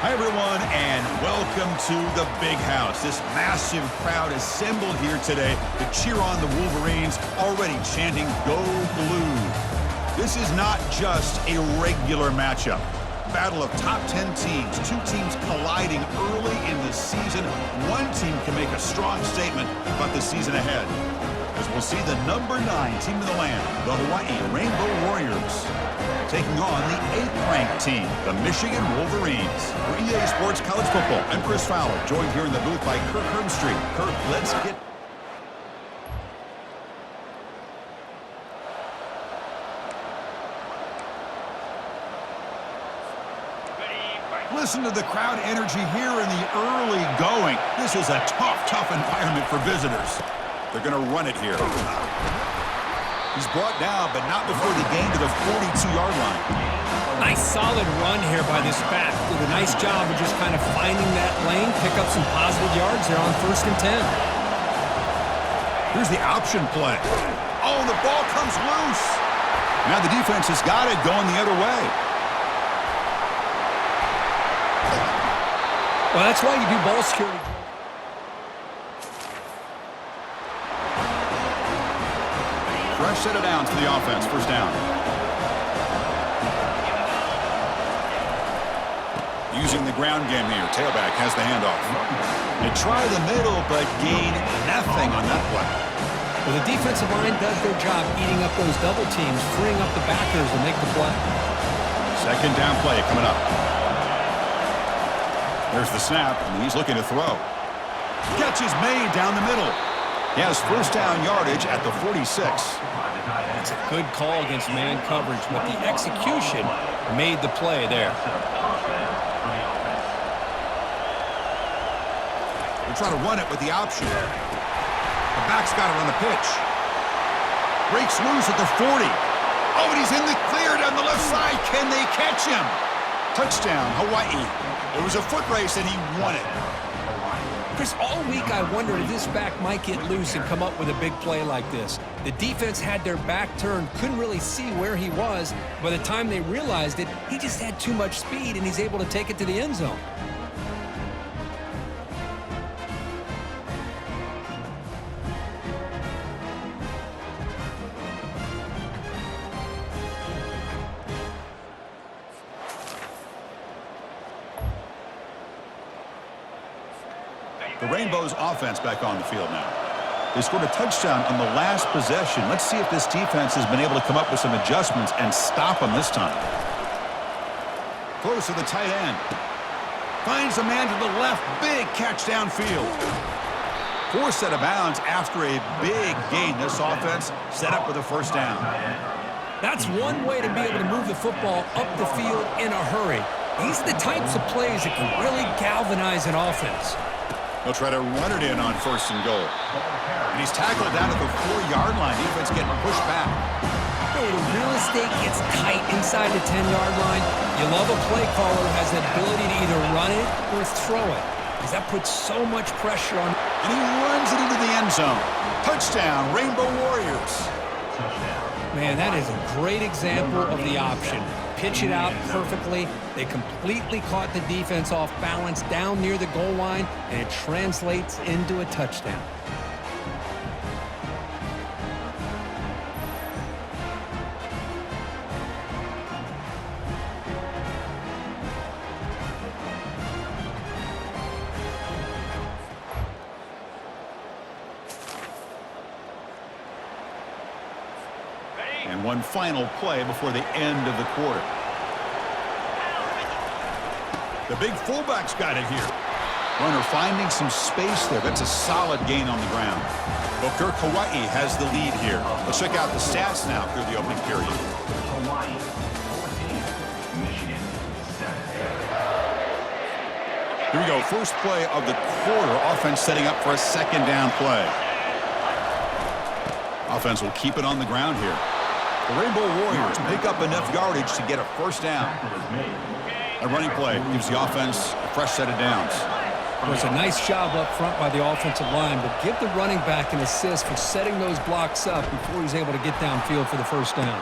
Hi, everyone, and welcome to the Big House. This massive crowd assembled here today to cheer on the Wolverines, already chanting, "Go Blue." This is not just a regular matchup. Battle of top 10 teams, two teams colliding early in the season. One team can make a strong statement about the season ahead, as we'll see the number 9 team in the land, the Hawaii Rainbow Warriors, taking on the 8th-ranked team, the Michigan Wolverines. For EA Sports College Football, I'm Chris Fowler, joined here in the booth by Kirk Hermstreet. Kirk, let's get... Listen to the crowd energy here in the early going. This is a tough environment for visitors. They're going to run it here. He's brought down, but not before the gain to the 42-yard line. Nice solid run here by this back. Did a nice job of just kind of finding that lane, pick up some positive yards there on 1st and 10. Here's the option play. Oh, the ball comes loose. Now the defense has got it going the other way. Well, that's why you do ball security. Fresh set of downs for the offense. First down. Using the ground game here. Tailback has the handoff. They try the middle, but gain nothing on that play. Well, the defensive line does their job eating up those double teams, freeing up the backers to make the play. Second down play coming up. There's the snap, and he's looking to throw. Catch is made down the middle. He has first down yardage at the 46. It's a good call against man coverage, but the execution made the play there. We're trying to run it with the option. The back's got to run the pitch. Breaks loose at the 40. Oh, and he's in the clear down the left side. Can they catch him? Touchdown, Hawaii. It was a foot race, and he won it. Chris, all week I wondered if this back might get loose and come up with a big play like this. The defense had their back turned, couldn't really see where he was. By the time they realized it, he just had too much speed, and he's able to take it to the end zone. The Rainbows offense back on the field now. They scored a touchdown on the last possession. Let's see if this defense has been able to come up with some adjustments and stop them this time. Close to the tight end. Finds a man to the left. Big catch downfield. Forced set of bounds after a big gain. This offense set up with a first down. That's one way to be able to move the football up the field in a hurry. These are the types of plays that can really galvanize an offense. They'll try to run it in on 1st and goal. And he's tackled down at the 4-yard line. Defense getting pushed back. The real estate gets tight inside the 10-yard line. You love a play caller who has the ability to either run it or throw it, because that puts so much pressure on. And he runs it into the end zone. Touchdown, Rainbow Warriors. Man, that is a great example of the option. Pitch it out perfectly. They completely caught the defense off balance down near the goal line, and it translates into a touchdown. And one final play before the end of the quarter. The big fullback's got it here. Runner finding some space there. That's a solid gain on the ground. Well, Kirk, Hawaii has the lead here. Let's check out the stats now through the opening period. Hawaii 14, Michigan 7. Here we go. First play of the quarter. Offense setting up for a second down play. Offense will keep it on the ground here. The Rainbow Warriors pick up enough yardage to get a first down. A running play gives the offense a fresh set of downs. It was a nice job up front by the offensive line, but give the running back an assist for setting those blocks up before he's able to get downfield for the first down.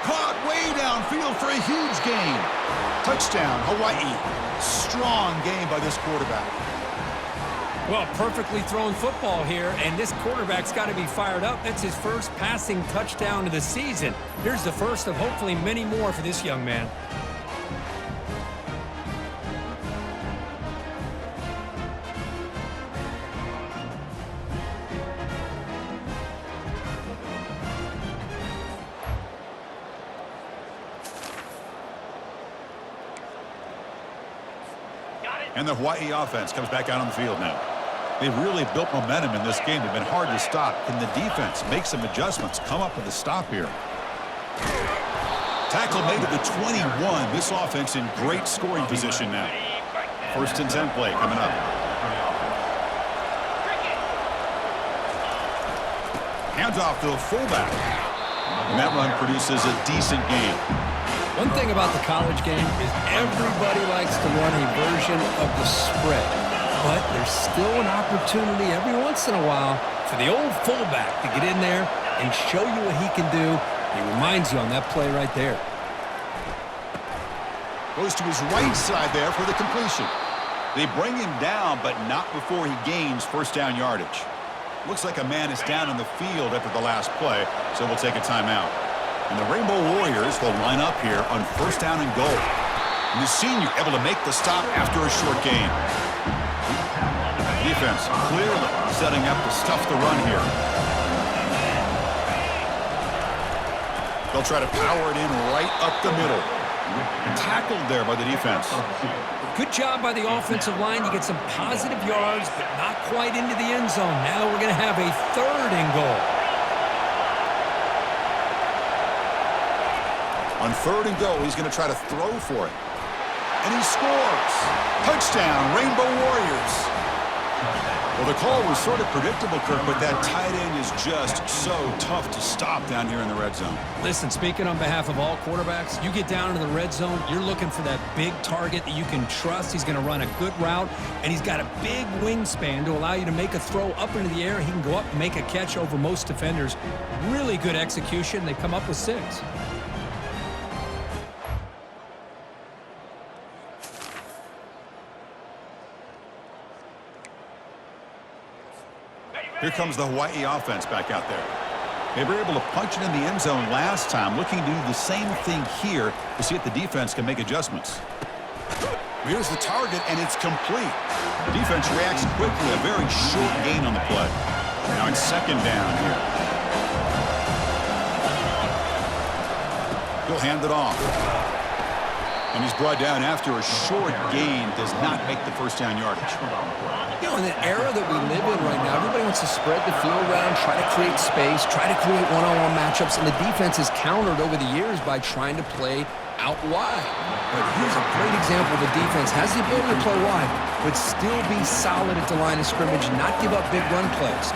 Caught way downfield for a huge gain. Touchdown, Hawaii. Strong game by this quarterback. Well, perfectly thrown football here, and this quarterback's got to be fired up. That's his first passing touchdown of the season. Here's the first of hopefully many more for this young man. And the Hawaii offense comes back out on the field now. They've really built momentum in this game. They've been hard to stop. Can the defense make some adjustments, come up with a stop here? Tackle made at the 21. This offense in great scoring position now. 1st and 10 play coming up. Hands off to the fullback. And that run produces a decent gain. One thing about the college game is everybody likes to run a version of the spread. But there's still an opportunity every once in a while for the old fullback to get in there and show you what he can do. He reminds you on that play right there. Goes to his right side there for the completion. They bring him down, but not before he gains 1st down yardage. Looks like a man is down in the field after the last play, so we'll take a timeout. And the Rainbow Warriors will line up here on 1st down and goal. And the senior able to make the stop after a short gain. Defense clearly setting up to stuff the run here. They'll try to power it in right up the middle. Tackled there by the defense. Good job by the offensive line. You get some positive yards, but not quite into the end zone. Now we're going to have a 3rd and goal. On 3rd and goal, he's going to try to throw for it. And he scores. Touchdown, Rainbow Warriors. Well, the call was sort of predictable, Kirk, but that tight end is just so tough to stop down here in the red zone. Listen, speaking on behalf of all quarterbacks, you get down into the red zone, you're looking for that big target that you can trust. He's going to run a good route, and he's got a big wingspan to allow you to make a throw up into the air. He can go up and make a catch over most defenders. Really good execution. They come up with 6. Here comes the Hawaii offense back out there. They were able to punch it in the end zone last time, looking to do the same thing here to see if the defense can make adjustments. Here's the target, and it's complete. Defense reacts quickly, a very short gain on the play. Now it's 2nd down here. He'll hand it off. And he's brought down after a short gain, does not make the 1st down yardage. You know, in the era that we live in right now, everybody wants to spread the field around, try to create space, try to create one-on-one matchups, and the defense has countered over the years by trying to play out wide. But here's a great example. The defense has the ability to play wide, but still be solid at the line of scrimmage, not give up big run plays.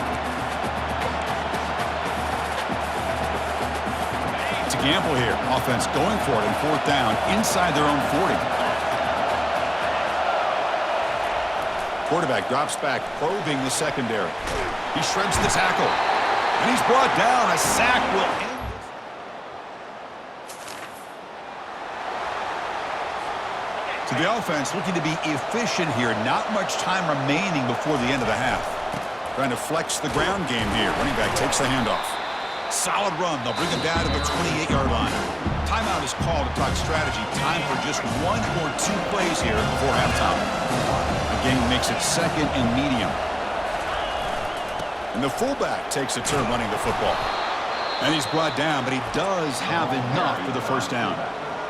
It's a gamble here. Offense going for it in 4th down inside their own 40. Quarterback drops back, probing the secondary. He shreds the tackle. And he's brought down. A sack will end this. So the offense looking to be efficient here. Not much time remaining before the end of the half. Trying to flex the ground game here. Running back takes the handoff. Solid run. They'll bring him down to the 28-yard line. Timeout is called to talk strategy. Time for just 1 or 2 plays here before halftime. The game makes it 2nd and medium. And the fullback takes a turn running the football. And he's brought down, but he does have enough for the 1st down.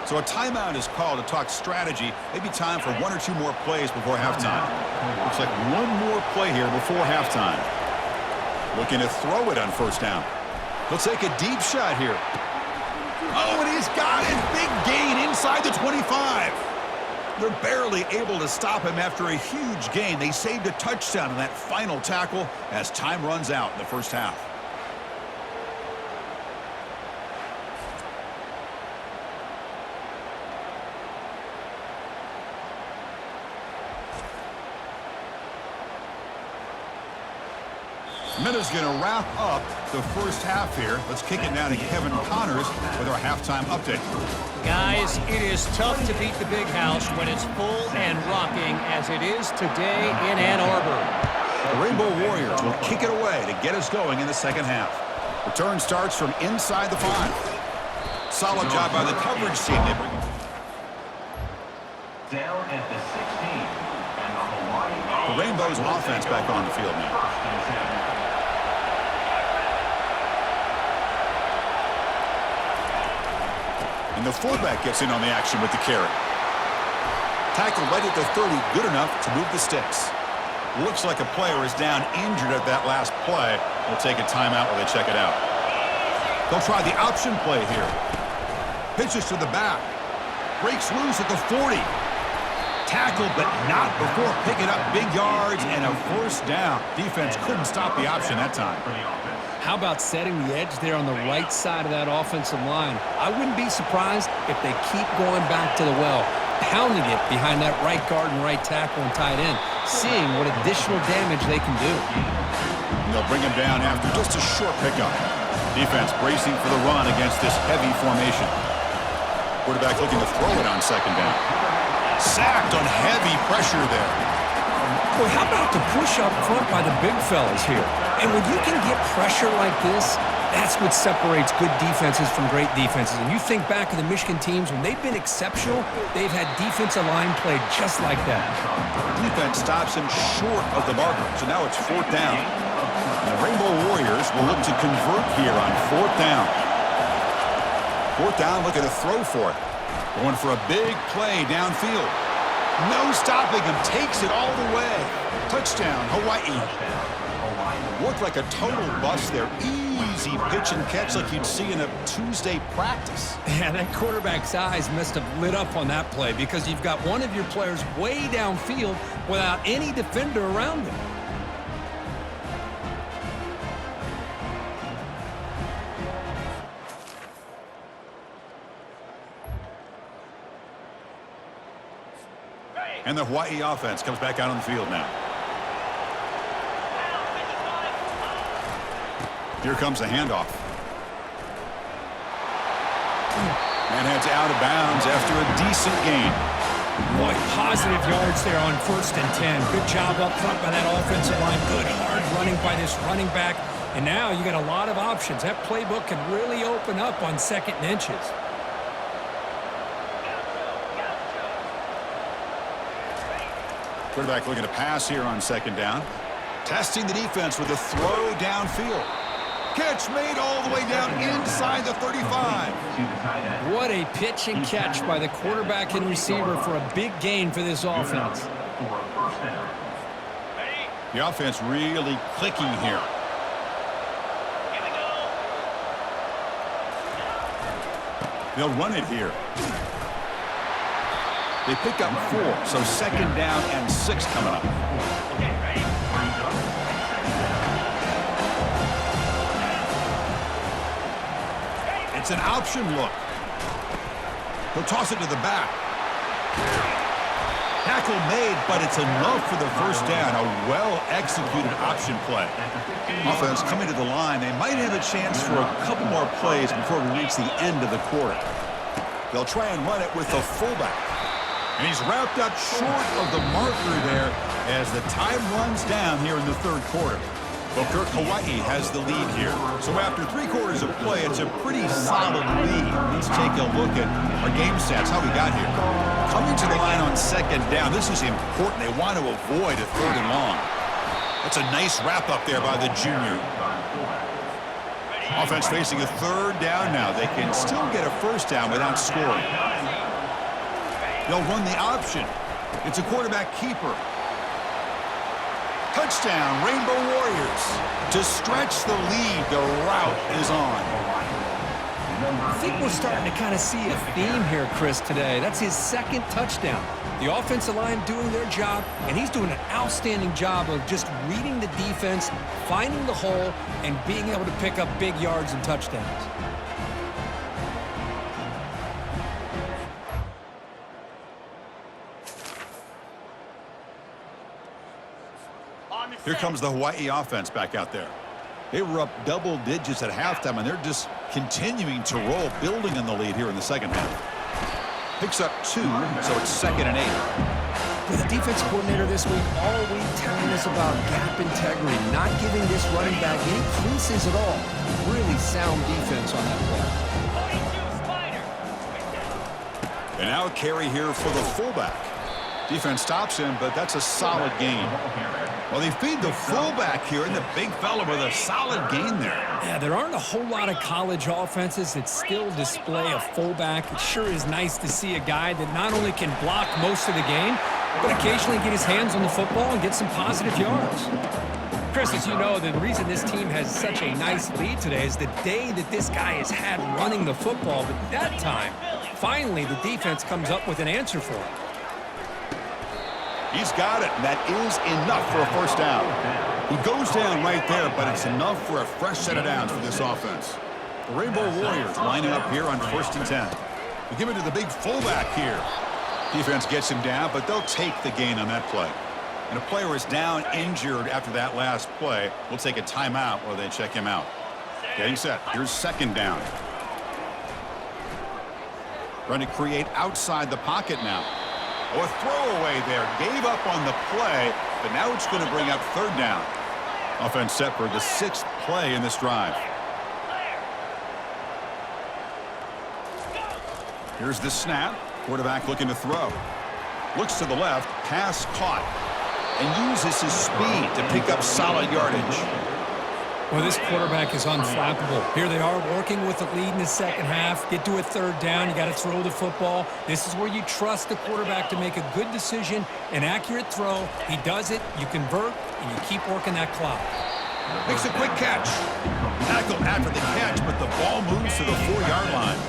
So a timeout is called to talk strategy. Maybe time for 1 or 2 more plays before halftime. Looks like 1 more play here before halftime. Looking to throw it on 1st down. He'll take a deep shot here. Oh, and he's got it. Big gain inside the 25. They're barely able to stop him after a huge gain. They saved a touchdown in that final tackle as time runs out in the 1st half. Minute's going to wrap up the first half here. Let's kick it now to Kevin Connors with our halftime update. Guys, it is tough to beat the Big House when it's full and rocking as it is today in Ann Arbor. The Rainbow Warriors will kick it away to get us going in the second half. Return starts from inside the 5. Solid job by the coverage team. They bring it Down at the 16. And the Hawai'i. the Rainbows offense back on the field now. First and 10. And the fullback gets in on the action with the carry. Tackle right at the 30, good enough to move the sticks. Looks like a player is down injured at that last play. We'll take a timeout while they check it out. They'll try the option play here. Pitches to the back. Breaks loose at the 40. Tackled, but not before picking up big yards and a first down. Defense couldn't stop the option that time. How about setting the edge there on the right side of that offensive line? I wouldn't be surprised if they keep going back to the well, pounding it behind that right guard and right tackle and tight end, seeing what additional damage they can do. And they'll bring him down after just a short pickup. Defense bracing for the run against this heavy formation. Quarterback looking to throw it on second down. Sacked on heavy pressure there. Boy, how about the push up front by the big fellas here? And when you can get pressure like this, that's what separates good defenses from great defenses. And you think back to the Michigan teams, when they've been exceptional, they've had defensive line play just like that. Defense stops him short of the marker, so now it's fourth down. And the Rainbow Warriors will look to convert here on fourth down. Fourth down, looking to throw for it. Going for a big play downfield. No stopping him. Takes it all the way. Touchdown, Hawai'i. Looked like a total bust there. Easy pitch and catch like you'd see in a Tuesday practice. Yeah, that quarterback's eyes must have lit up on that play because you've got one of your players way downfield without any defender around him. And the Hawai'i offense comes back out on the field now. Here comes the handoff. And heads out of bounds after a decent gain. Boy, positive yards there on 1st and 10. Good job up front by that offensive line. Good hard running by this running back. And now you got a lot of options. That playbook can really open up on 2nd and inches. Quarterback looking to pass here on 2nd down. Testing the defense with a throw downfield. Catch made all the way down inside the 35. What a pitch and catch by the quarterback and receiver for a big gain for this offense. The offense really clicking here. They'll run it here. They pick up 4, so 2nd down and 6 coming up. It's an option look. He'll toss it to the back. Tackle made, but it's enough for the first down. A well-executed option play. Offense coming to the line. They might have a chance for a couple more plays before we reach the end of the quarter. They'll try and run it with the fullback. And he's wrapped up short of the marker there as the time runs down here in the 3rd quarter. Well, Kirk, Hawai'i has the lead here. So after 3 quarters of play, it's a pretty solid lead. Let's take a look at our game stats, how we got here. Coming to the line on 2nd down, this is important. They want to avoid a 3rd and long. That's a nice wrap up there by the junior. Offense facing a 3rd down now. They can still get a first down without scoring. They'll run the option. It's a quarterback keeper. Touchdown, Rainbow Warriors. To stretch the lead, the route is on. I think we're starting to kind of see a theme here, Chris, today. That's his 2nd touchdown. The offensive line doing their job, and he's doing an outstanding job of just reading the defense, finding the hole, and being able to pick up big yards and touchdowns. Here comes the Hawai'i offense back out there. They were up double digits at halftime, and they're just continuing to roll, building on the lead here in the second half. Picks up 2, so it's 2nd and 8. The defense coordinator this week all week telling us about gap integrity, not giving this running back any creases at all. Really sound defense on that play. And now a carry here for the fullback. Defense stops him, but that's a solid gain. Well, they feed the fullback here, and the big fella with a solid gain there. Yeah, there aren't a whole lot of college offenses that still display a fullback. It sure is nice to see a guy that not only can block most of the game, but occasionally get his hands on the football and get some positive yards. Chris, as you know, the reason this team has such a nice lead today is the day that this guy has had running the football. But that time, finally, the defense comes up with an answer for him. He's got it, and that is enough for a first down. He goes down right there, but it's enough for a fresh set of downs for this offense. The Rainbow Warriors lining up here on 1st and 10. We give it to the big fullback here. Defense gets him down, but they'll take the gain on that play. And a player is down injured after that last play. We'll take a timeout while they check him out. Getting set. Here's 2nd down. Trying to create outside the pocket now. Oh, a throwaway there. Gave up on the play, but now it's going to bring up 3rd down. Offense set for the 6th play in this drive. Here's the snap. Quarterback looking to throw. Looks to the left. Pass caught. And uses his speed to pick up solid yardage. Well, this quarterback is unflappable. Here they are working with the lead in the second half. Get to a 3rd down. You got to throw the football. This is where you trust the quarterback to make a good decision, an accurate throw. He does it. You convert, and you keep working that clock. Makes a quick catch. Tackle after the catch, but the ball moves to the 4-yard line.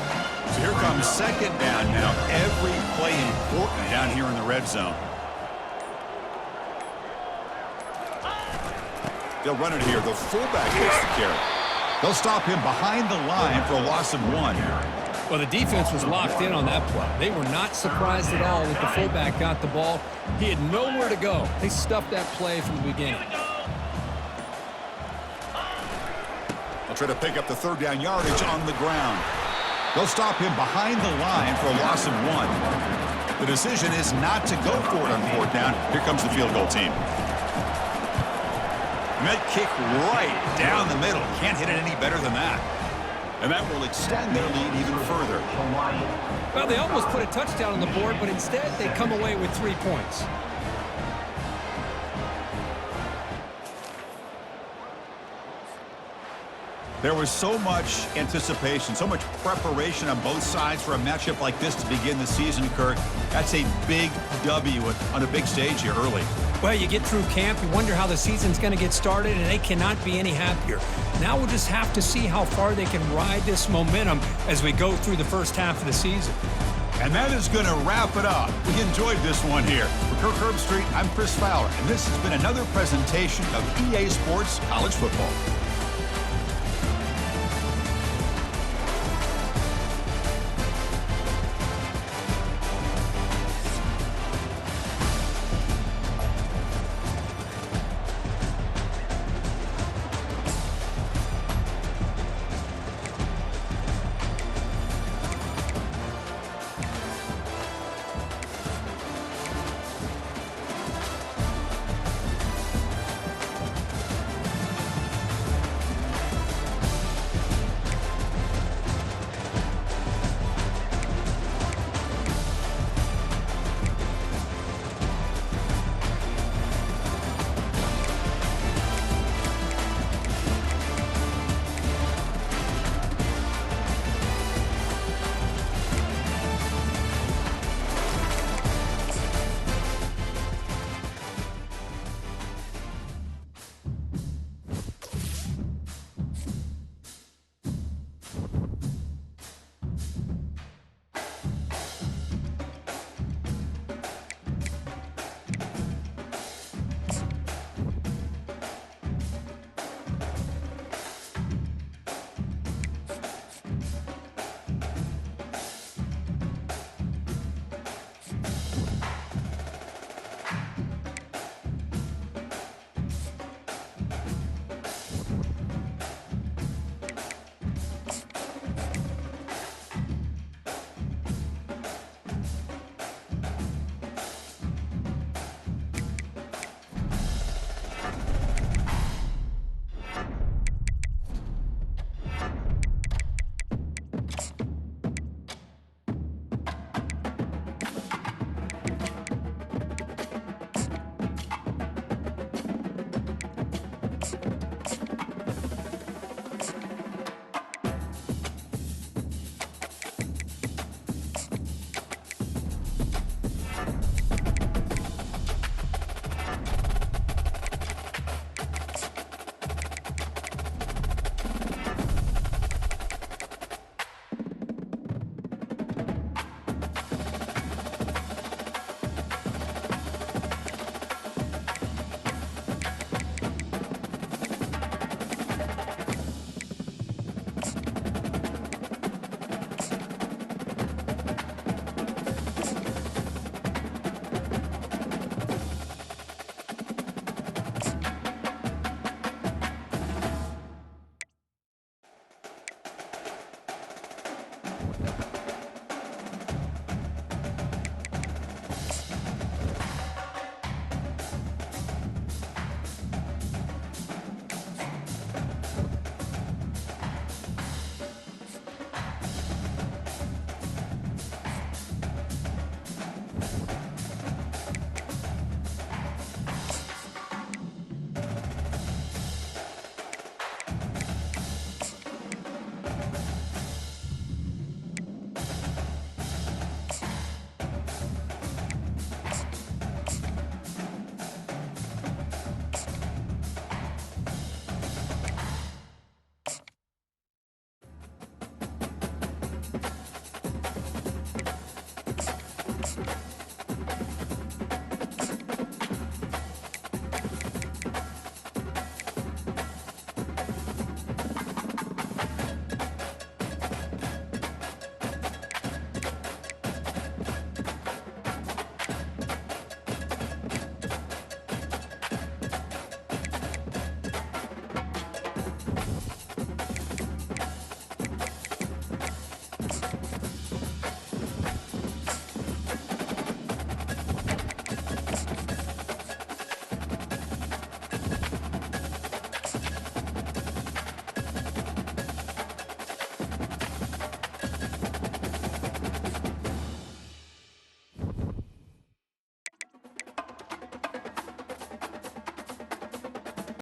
So here comes 2nd down now. Every play important down here in the red zone. They'll run it here. The fullback gets the carry. They'll stop him behind the line for a loss of 1. Well, the defense was locked in on that play. They were not surprised at all that the fullback got the ball. He had nowhere to go. They stuffed that play from the beginning. They'll try to pick up the 3rd down yardage on the ground. They'll stop him behind the line for a loss of 1. The decision is not to go for it on 4th down. Here comes the field goal team. And that kick right down the middle. Can't hit it any better than that. And that will extend their lead even further. Well, they almost put a touchdown on the board, but instead they come away with 3 points. There was so much anticipation, so much preparation on both sides for a matchup like this to begin the season, Kirk. That's a big W on a big stage here early. Well, you get through camp, you wonder how the season's going to get started, and they cannot be any happier. Now we'll just have to see how far they can ride this momentum as we go through the first half of the season. And that is going to wrap it up. We enjoyed this one here. For Kirk Herbstreit, I'm Chris Fowler, and this has been another presentation of EA Sports College Football.